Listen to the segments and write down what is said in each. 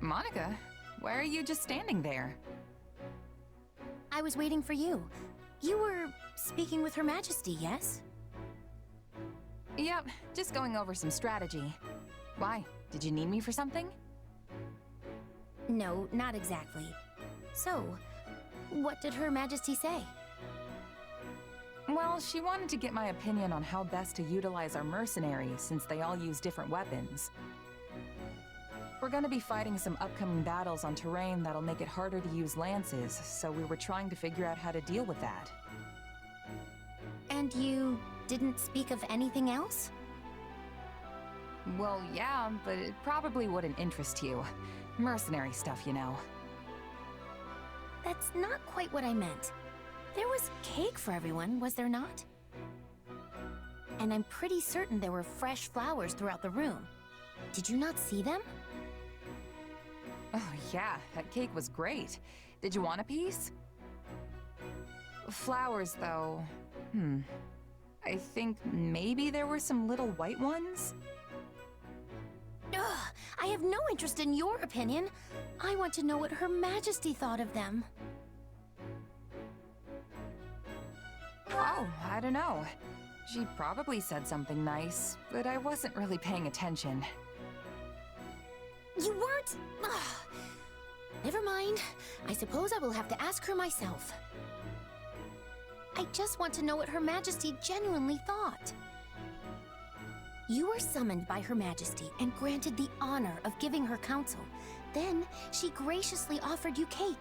Monica, why are you just standing there? I was waiting for you. You were speaking with Her Majesty, yes? Yep, just going over some strategy. Why? Did you need me for something? No, not exactly. So, what did Her Majesty say? Well, she wanted to get my opinion on how best to utilize our mercenaries since they all use different weapons. We're gonna be fighting some upcoming battles on terrain that'll make it harder to use lances, so we were trying to figure out how to deal with that. And you didn't speak of anything else? Well, yeah, but it probably wouldn't interest you. Mercenary stuff, you know. That's not quite what I meant. There was cake for everyone, was there not? And I'm pretty certain there were fresh flowers throughout the room. Did you not see them? Oh, yeah, that cake was great. Did you want a piece? Flowers, though. I think maybe there were some little white ones? Ugh, I have no interest in your opinion. I want to know what Her Majesty thought of them. Oh, I don't know. She probably said something nice, but I wasn't really paying attention. You weren't? Ugh. Never mind. I suppose I will have to ask her myself. I just want to know what Her Majesty genuinely thought. You were summoned by Her Majesty and granted the honor of giving her counsel. Then, she graciously offered you cake.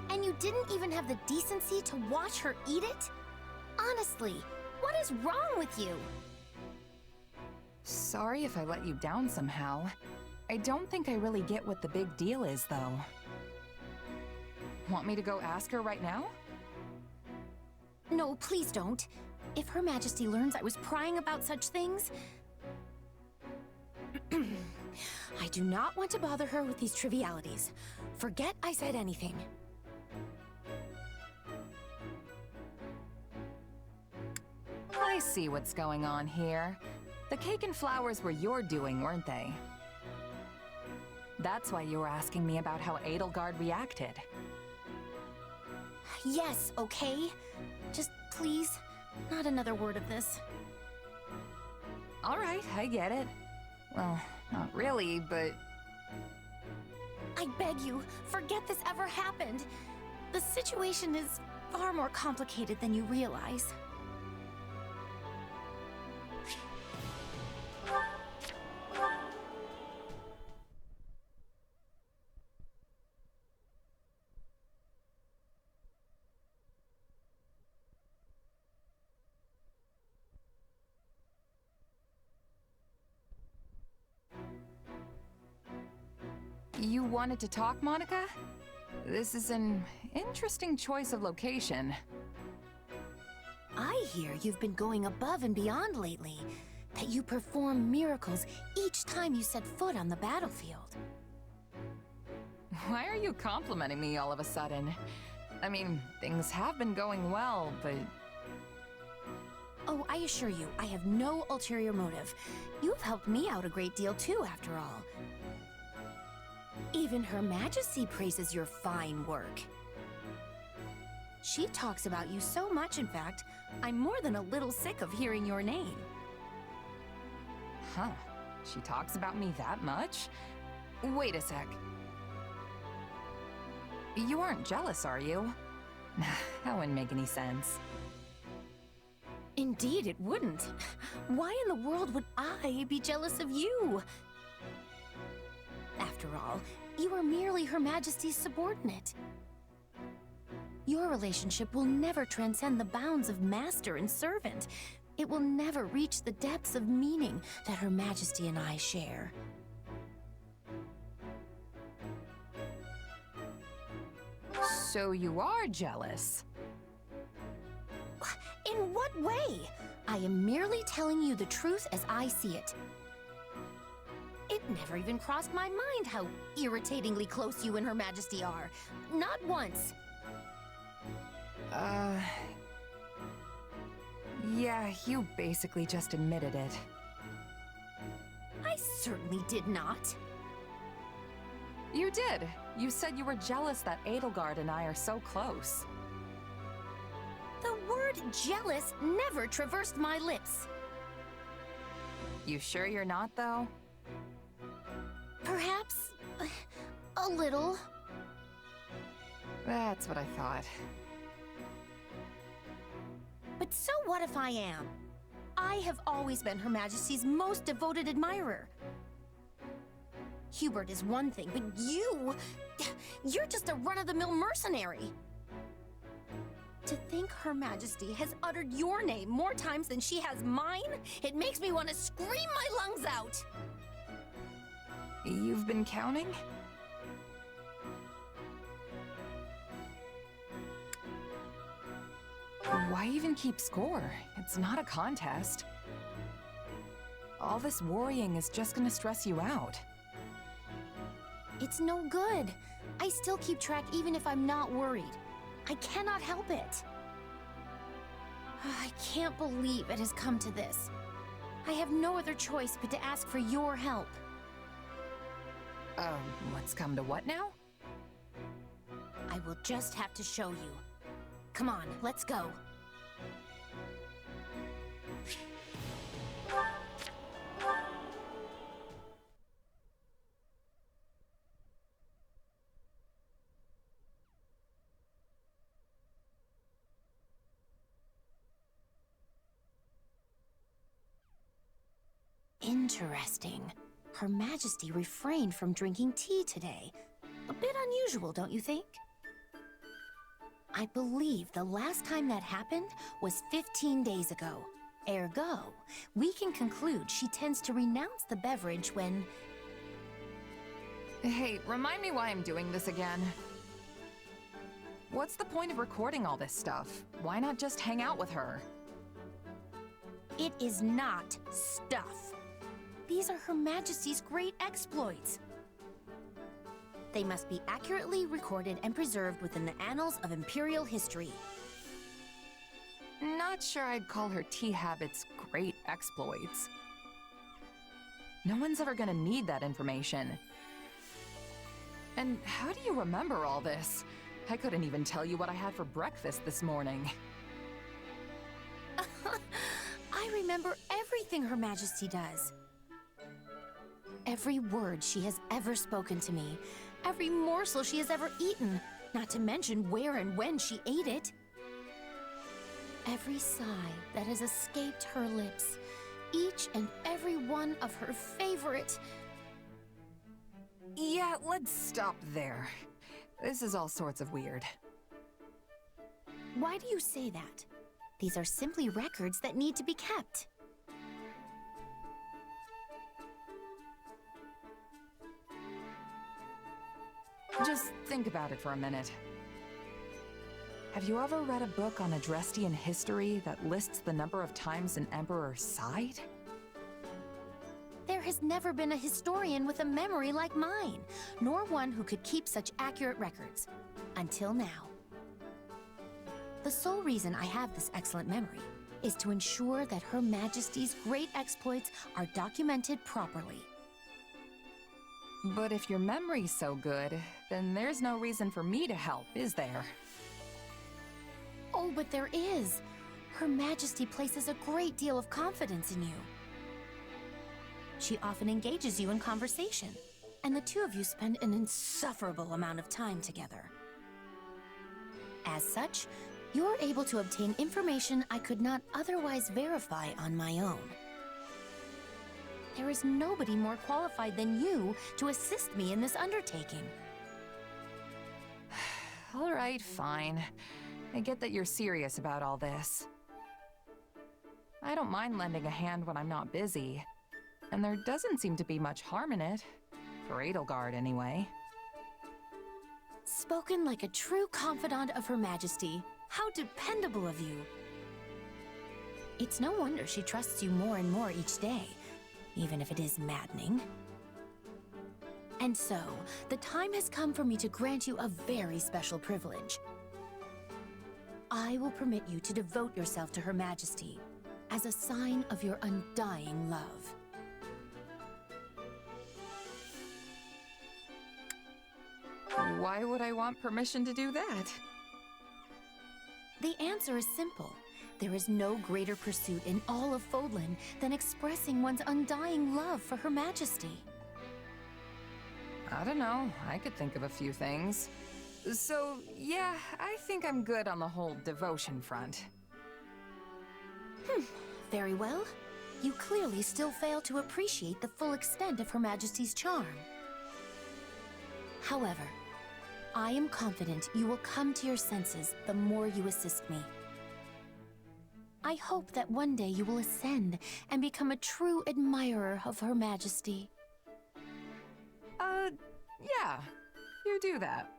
And you didn't even have the decency to watch her eat it? Honestly, what is wrong with you? Sorry if I let you down somehow. I don't think I really get what the big deal is, though. Want me to go ask her right now? No, please don't. If Her Majesty learns I was prying about such things... I do not want to bother her with these trivialities. Forget I said anything. I see what's going on here. The cake and flowers were your doing, weren't they? That's why you were asking me about how Edelgard reacted. Yes, okay? Just please, not another word of this. All right, I get it. Well, not really, but... I beg you, forget this ever happened. The situation is far more complicated than you realize. You wanted to talk, Monica? This is an interesting choice of location. I hear you've been going above and beyond lately. That you perform miracles each time you set foot on the battlefield. Why are you complimenting me all of a sudden? I mean, things have been going well, but... Oh, I assure you, I have no ulterior motive. You've helped me out a great deal too, after all. Even Her Majesty praises your fine work. She talks about you so much, in fact, I'm more than a little sick of hearing your name. Huh. She talks about me that much? Wait a sec. You aren't jealous, are you? That wouldn't make any sense. Indeed, it wouldn't. Why in the world would I be jealous of you? After all, you are merely Her Majesty's subordinate. Your relationship will never transcend the bounds of master and servant. It will never reach the depths of meaning that Her Majesty and I share. So you are jealous? In what way? I am merely telling you the truth as I see it. It never even crossed my mind how irritatingly close you and Her Majesty are. Not once. Yeah, you basically just admitted it. I certainly did not. You did. You said you were jealous that Edelgard and I are so close. The word jealous never traversed my lips. You sure you're not, though? Perhaps a little. That's what I thought. But so what if I am? I have always been Her Majesty's most devoted admirer. Hubert is one thing, but you're just a run-of-the-mill mercenary. To think Her Majesty has uttered your name more times than she has mine, it makes me want to scream my lungs out. You've been counting? Why even keep score? It's not a contest. All this worrying is just gonna stress you out. It's no good. I still keep track even if I'm not worried. I cannot help it. I can't believe it has come to this. I have no other choice but to ask for your help. What's come to what now? I will just have to show you. Come on, let's go. Interesting. Her Majesty refrained from drinking tea today. A bit unusual, don't you think? I believe the last time that happened was 15 days ago. Ergo, we can conclude she tends to renounce the beverage when... Hey, remind me why I'm doing this again. What's the point of recording all this stuff? Why not just hang out with her? It is not stuff. These are Her Majesty's great exploits. They must be accurately recorded and preserved within the annals of Imperial history. Not sure I'd call her tea habits great exploits. No one's ever gonna need that information. And how do you remember all this? I couldn't even tell you what I had for breakfast this morning. I remember everything Her Majesty does. Every word she has ever spoken to me, every morsel she has ever eaten, not to mention where and when she ate it. Every sigh that has escaped her lips, each and every one of her favorite... Yeah, let's stop there. This is all sorts of weird. Why do you say that? These are simply records that need to be kept. Just think about it for a minute. Have you ever read a book on Adrestian history that lists the number of times an emperor sighed? There has never been a historian with a memory like mine, nor one who could keep such accurate records. Until now. The sole reason I have this excellent memory is to ensure that Her Majesty's great exploits are documented properly. But if your memory's so good, then there's no reason for me to help, is there? Oh, but there is. Her Majesty places a great deal of confidence in you. She often engages you in conversation, and the two of you spend an insufferable amount of time together. As such, you're able to obtain information I could not otherwise verify on my own. There is nobody more qualified than you to assist me in this undertaking. All right, fine. I get that you're serious about all this. I don't mind lending a hand when I'm not busy, and there doesn't seem to be much harm in it. For Edelgard, anyway. Spoken like a true confidant of Her Majesty. How dependable of you. It's no wonder she trusts you more and more each day, even if it is maddening. And so, the time has come for me to grant you a very special privilege. I will permit you to devote yourself to Her Majesty as a sign of your undying love. Why would I want permission to do that? The answer is simple. There is no greater pursuit in all of Fodlan than expressing one's undying love for Her Majesty. I don't know. I could think of a few things. So, yeah, I think I'm good on the whole devotion front. Very well. You clearly still fail to appreciate the full extent of Her Majesty's charm. However, I am confident you will come to your senses the more you assist me. I hope that one day you will ascend and become a true admirer of Her Majesty. Yeah. You do that.